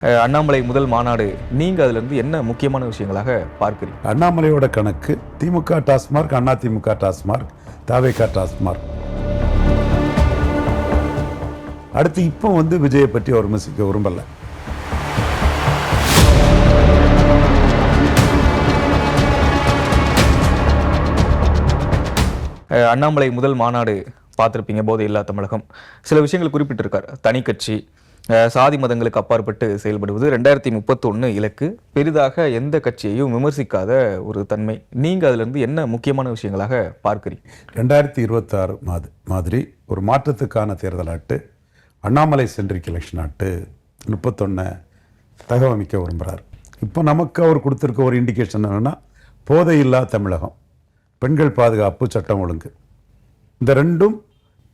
அண்ணாமலை முதல் மாநாடு, நீங்க அதுல இருந்து என்ன முக்கியமான விஷயங்களாக பார்க்கிறீங்க? அண்ணாமலையோட கணக்கு திமுக டாஸ்மார்க், அதிமுக டாஸ்மார்க், தவேகா டாஸ்மார்க். அடுத்து இப்போ விஜயை பற்றி அவர் விமர்சிக்க விரும்பல. அண்ணாமலை முதல் மாநாடு பார்த்துருப்பீங்க, போதை இல்லா தமிழகம். சில விஷயங்கள் குறிப்பிட்டிருக்கார். தனி கட்சி, சாதி மதங்களுக்கு அப்பாற்பட்டு செயல்படுவது, 2031 இலக்கு, பெரிதாக எந்த கட்சியையும் விமர்சிக்காத ஒரு தன்மை. நீங்க அதுல இருந்து என்ன முக்கியமான விஷயங்களாக பார்க்கிறீங்க? 2026 மாதிரி ஒரு மாற்றத்துக்கான தேர்தல் ஆட்டு, அண்ணாமலை சென்ட்ரிக் எலெக்ஷன் ஆட்டு 31 தகவமைக்க விரும்புகிறார். இப்போ நமக்கு அவர் கொடுத்துருக்க ஒரு இண்டிகேஷன் என்னென்னா, போதை இல்லா தமிழகம், பெண்கள் பாதுகாப்பு, சட்டம் ஒழுங்கு, இந்த ரெண்டும்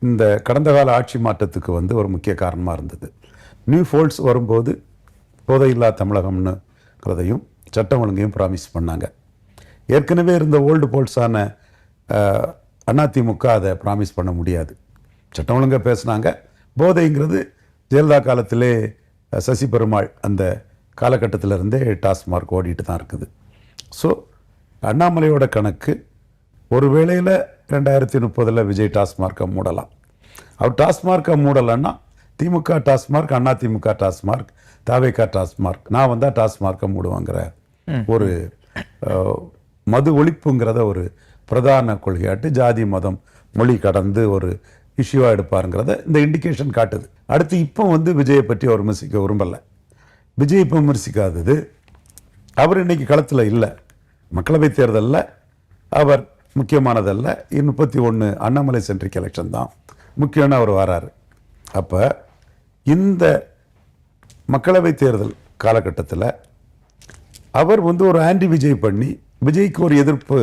இந்த கடந்த கால ஆட்சி மாற்றத்துக்கு ஒரு முக்கிய காரணமாக இருந்தது. நியூ ஃபோல்ட்ஸ் வரும்போது போதையில்லா தமிழகம்னுங்கிறதையும் சட்டம் ஒழுங்கையும் ப்ராமிஸ் பண்ணாங்க. ஏற்கனவே இருந்த ஓல்டு போல்ட்ஸான அதிமுக அதை ப்ராமிஸ் பண்ண முடியாது. சட்டம் ஒழுங்கை பேசுனாங்க. போதைங்கிறது ஜெயலலிதா காலத்திலே சசி பெருமாள் அந்த காலகட்டத்திலிருந்தே டாஸ்மார்க் ஓடிட்டு தான் இருக்குது. ஸோ அண்ணாமலையோட கணக்கு, ஒரு வேளையில் 2030 விஜய் டாஸ்மார்க்கை மூடலாம். அவர் டாஸ்மார்க்கை மூடலைன்னா திமுக டாஸ்மார்க், அதிமுக டாஸ்மார்க், தவேகா டாஸ்மார்க், நான் வந்தால் டாஸ்மார்க்கை மூடுவாங்கிற ஒரு மது ஒழிப்புங்கிறத ஒரு பிரதான கொள்கையாட்டு, ஜாதி மதம் மொழி கடந்து ஒரு இஷ்யூவாக எடுப்பாருங்கிறத இந்த இண்டிகேஷன் காட்டுது. அடுத்து இப்போ விஜயை பற்றி அவர் விமர்சிக்க விரும்பலை. விஜய் இப்போ விமர்சிக்காதது, அவர் இன்னைக்கு களத்தில் இல்லை. மக்களவை தேர்தலில் அவர் முக்கியமானதல்ல. 31 அண்ணாமலை சென்ட்ரிக் எலெக்ஷன் தான் முக்கியம்னு அவர் வராரு. அப்போ இந்த மக்களவை தேர்தல் காலகட்டத்தில் அவர் ஒரு ஆன்டி விஜய் பண்ணி, விஜய்க்கு ஒரு எதிர்ப்பு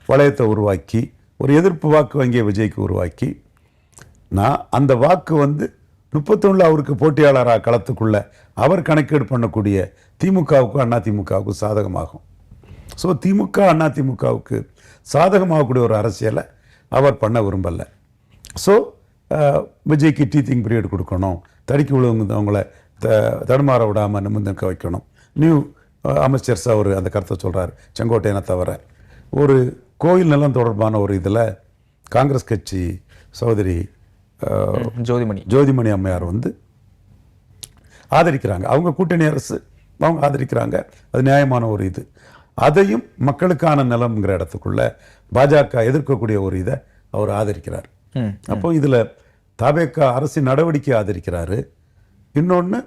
வளையத்தை உருவாக்கி, ஒரு எதிர்ப்பு வாக்கு வங்கிய விஜய்க்கு உருவாக்கி, நான் அந்த வாக்கு 31 அவருக்கு போட்டியாளராக களத்துக்குள்ள அவர் கணக்கீடு பண்ணக்கூடிய திமுகவுக்கும் அதிமுகவுக்கும் சாதகமாகும். ஸோ திமுக அதிமுகவுக்கு சாதகமாகக்கூடிய ஒரு அரசியலை அவர் பண்ண விரும்பலை. ஸோ விஜய்க்கு டீத்திங் பீரியட் கொடுக்கணும், தடுக்கி விழுந்தவங்களை தடுமாற விடாமல் நிமிர்ந்திருக்க வைக்கணும். நியூ அமைச்சர்ஸ் அவர் அந்த கருத்தை சொல்கிறார். செங்கோட்டையனை தவிர ஒரு கோயில் நிலம் தொடர்பான ஒரு இதில் காங்கிரஸ் கட்சி சகோதரி ஜோதிமணி அம்மையார் ஆதரிக்கிறாங்க. அவங்க கூட்டணி அரசு, அவங்க ஆதரிக்கிறாங்க. அது நியாயமான ஒரு இது. அதையும் மக்களுக்கான நிலம்ங்கிற இடத்துக்குள்ள பாஜக எதிர்க்கக்கூடிய ஒரு இதை அவர் ஆதரிக்கிறார். அப்போ இதில் தவேகா அரசின் நடவடிக்கை ஆதரிக்கிறாரு. இன்னொன்று,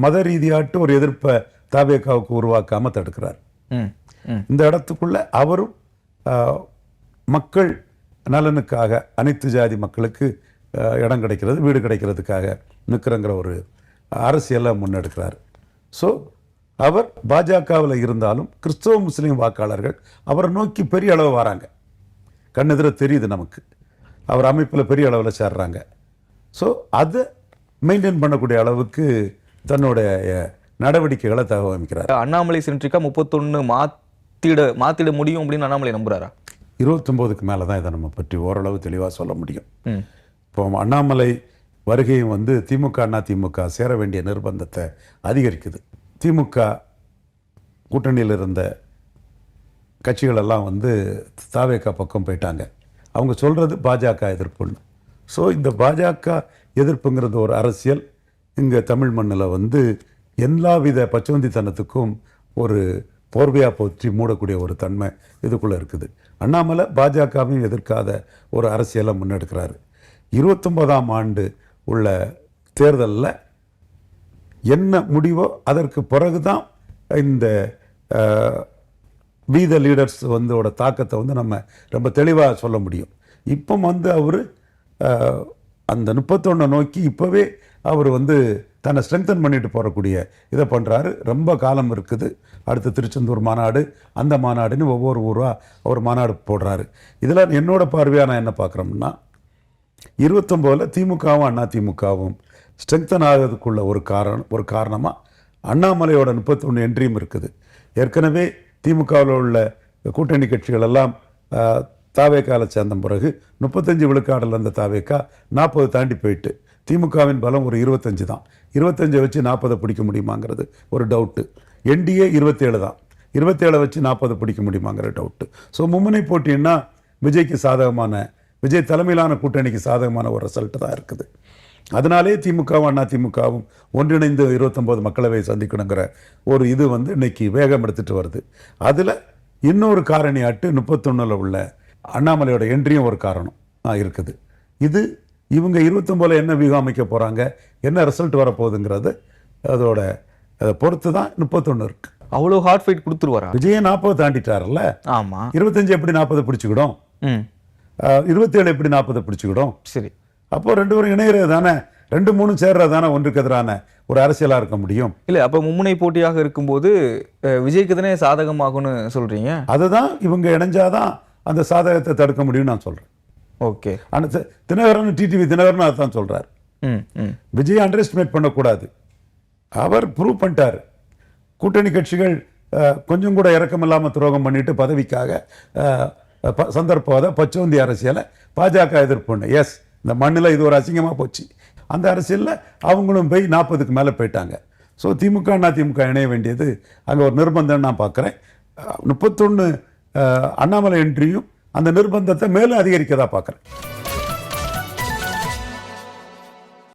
மத ரீதியாட்டு ஒரு எதிர்ப்பை தவேகாவுக்கு உருவாக்காமல் தடுக்கிறார். இந்த இடத்துக்குள்ள அவரும் மக்கள் நலனுக்காக, அனைத்து ஜாதி மக்களுக்கு இடம் கிடைக்கிறது, வீடு கிடைக்கிறதுக்காக நிற்கிறங்கிற ஒரு அரசியலை முன்னெடுக்கிறார். ஸோ அவர் பாஜகவில் இருந்தாலும் கிறிஸ்தவ முஸ்லீம் வாக்காளர்கள் அவரை நோக்கி பெரிய அளவு வராங்க. கண்ணெதிர தெரியுது நமக்கு. அவர் அமைப்பில் பெரிய அளவில் சேர்றாங்க. ஸோ அதை மெயின்டைன் பண்ணக்கூடிய அளவுக்கு தன்னுடைய நடவடிக்கைகளை தகவமைக்கிறார். அண்ணாமலை சென்ட்ரிக்கா 31 மாத்திட முடியும் அப்படின்னு அண்ணாமலை நம்புறாரா? 29க்கு மேலே தான் இதை நம்ம பற்றி ஓரளவு தெளிவாக சொல்ல முடியும். இப்போ அண்ணாமலை வருகையும் திமுக அதிமுக சேர வேண்டிய நிர்பந்தத்தை அதிகரிக்குது. திமுக கூட்டணியில் இருந்த கட்சிகளெல்லாம் தவேகா பக்கம் போயிட்டாங்க. அவங்க சொல்கிறது பாஜக எதிர்ப்புன்னு. ஸோ இந்த பாஜக எதிர்ப்புங்கிறது ஒரு அரசியல் இங்கே தமிழ் மண்ணில் எல்லாவித பச்சோந்தித்தனத்துக்கும் ஒரு போர்வையாக போற்றி மூடக்கூடிய ஒரு தன்மை இதுக்குள்ளே இருக்குது. அண்ணாமலை பாஜகவையும் எதிர்க்காத ஒரு அரசியலை முன்னெடுக்கிறாரு. 29ஆம் ஆண்டு உள்ள தேர்தலில் என்ன முடிவோ அதற்கு பிறகு தான் இந்த வீத லீடர்ஸ் தாக்கத்தை நம்ம ரொம்ப தெளிவாக சொல்ல முடியும். இப்போ அவர் அந்த 31 நோக்கி இப்போவே அவர் தன்னை ஸ்ட்ரெங்தன் பண்ணிட்டு போகக்கூடிய இதை பண்ணுறாரு. ரொம்ப காலம் இருக்குது. அடுத்து திருச்செந்தூர் மாநாடு, அந்த மாநாடுன்னு ஒவ்வொரு ஊராக அவர் மாநாடு போடுறாரு. இதில் என்னோட பார்வையாக நான் என்ன பார்க்குறோம்னா, 29 திமுகவும் அதிமுகவும் ஸ்ட்ரெங்தன் ஆகிறதுக்குள்ள ஒரு காரணமாக அண்ணாமலையோட 31 என்ட்ரியும் இருக்குது. ஏற்கனவே திமுகவில் உள்ள கூட்டணி கட்சிகள் எல்லாம் தாவேக்கால சேர்ந்த பிறகு 35 விழுக்காடில் இருந்த தாவேக்கா 40 தாண்டி போயிட்டு, திமுகவின் பலம் ஒரு 25 தான். 25 வச்சு 40 பிடிக்க முடியுமாங்கிறது ஒரு டவுட்டு. என்டிஏ 27 தான், 27 வச்சு 40 பிடிக்க முடியுமாங்கிற டவுட்டு. ஸோ மும்முனை போட்டின்னா விஜய்க்கு சாதகமான, விஜய் தலைமையிலான கூட்டணிக்கு சாதகமான ஒரு ரிசல்ட் தான் இருக்குது. அதனாலே திமுகவும் அதிமுகவும் ஒன்றிணைந்து 29 மக்களவை சந்திக்கணுங்கிற ஒரு இது வந்து இன்னைக்கு வேகம் எடுத்துட்டு வருது. அதில் இன்னொரு காரணி ஆட்டு 31 உள்ள அண்ணாமலையோட என்ட்ரியும் ஒரு காரணம் இருக்குது. இது இவங்க 29 என்ன வியூகம் அமைக்க போகிறாங்க, என்ன ரிசல்ட் வரப்போகுதுங்கிறது அதோட அதை பொறுத்து தான் 31 இருக்கு. அவ்வளோ ஹார்ட் ஃபைட் கொடுத்துருவாரா? விஜய 40 தாண்டிட்டார்ல. ஆமா. 25 எப்படி 40 பிடிச்சிக்கிடும், 27 எப்படி 40 பிடிச்சிக்கிடும். சரி, அப்போ ரெண்டு பேரும் இணையிறது தானே, 2-3 சேர்றது தானே ஒன்றுக்கு எதிரான ஒரு அரசியலாக இருக்க முடியும். இல்லை அப்போ மும்முனை போட்டியாக இருக்கும்போது விஜய்க்கு தானே சாதகமாகும்னு சொல்றீங்க. அதுதான் இவங்க இணைஞ்சாதான் அந்த சாதகத்தை தடுக்க முடியும்னு நான் சொல்கிறேன். ஓகே. ஆனால் தினகரன் டிடிவி தினகரன் அதுதான் சொல்கிறார். விஜய் அண்டர் எஸ்டிமேட் பண்ணக்கூடாது. அவர் ப்ரூவ் பண்ணிட்டார். கூட்டணி கட்சிகள் கொஞ்சம் கூட இறக்கம் இல்லாமல் துரோகம் பண்ணிட்டு பதவிக்காக சந்தர்ப்பவாத பச்சோந்தி அரசியலை பாஜக எதிர்ப்புன்னு. எஸ், இந்த மண்ணில் இது ஒரு அசிங்கமாக போச்சு. அந்த அரசியலில் அவங்களும் போய் 40க்கு மேலே போயிட்டாங்க. ஸோ திமுக அதிமுக இணைய வேண்டியது அங்கே ஒரு நிர்பந்தம் நான் பார்க்குறேன். 31 அண்ணாமலை என்ட்ரியும் அந்த நிர்பந்தத்தை மேலும் அதிகரிக்கதா பார்க்குறேன்.